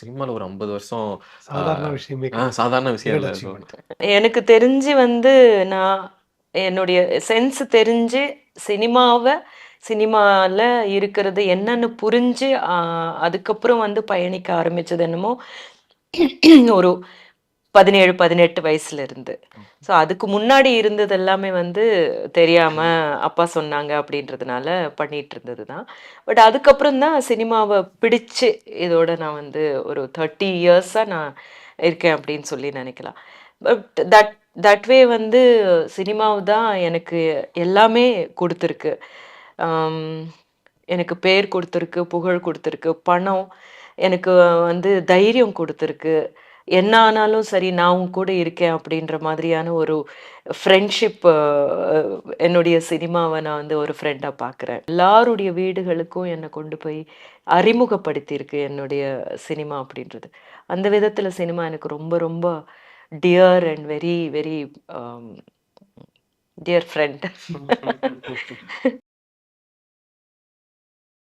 சினிமால ஒரு 50 வருஷம் சாதாரண விஷயமே கிடையாது. சாதாரண விஷயம் கிரேட் இல்ல ப்ரோ. அச்சீவ்மென்ட். எனக்கு தெரிஞ்சு வந்து நான் என்னுடைய சென்ஸ் தெரிஞ்சு சினிமால இருக்கிறது என்னன்னு புரிஞ்சு அதுக்கப்புறம் வந்து பயணிக்க ஆரம்பிச்சது என்னமோ ஒரு 17, 18 வயசுல இருந்து. ஸோ அதுக்கு முன்னாடி இருந்தது எல்லாமே வந்து தெரியாம அப்பா சொன்னாங்க அப்படின்றதுனால பண்ணிட்டு இருந்தது தான். பட் அதுக்கப்புறம் தான் சினிமாவை பிடிச்சு இதோட நான் வந்து ஒரு 30 இயர்ஸாக நான் இருக்கேன் அப்படின்னு சொல்லி நினைக்கலாம். பட் தட் வே வந்து சினிமாவு தான் எனக்கு எல்லாமே கொடுத்துருக்கு. எனக்கு பேர் கொடுத்துருக்கு, புகழ் கொடுத்துருக்கு, பணம் எனக்கு வந்து தைரியம் கொடுத்துருக்கு. என்ன ஆனாலும் சரி நான் உன் கூட இருக்கேன் அப்படின்ற மாதிரியான ஒரு ஃப்ரெண்ட்ஷிப். என்னுடைய சினிமாவை நான் வந்து ஒரு ஃப்ரெண்டாக பார்க்குறேன். எல்லாருடைய வீடுகளுக்கும் என்னை கொண்டு போய் அறிமுகப்படுத்தியிருக்கு என்னுடைய சினிமா அப்படின்றது. அந்த விதத்தில் சினிமா எனக்கு ரொம்ப ரொம்ப dear and very very dear friend.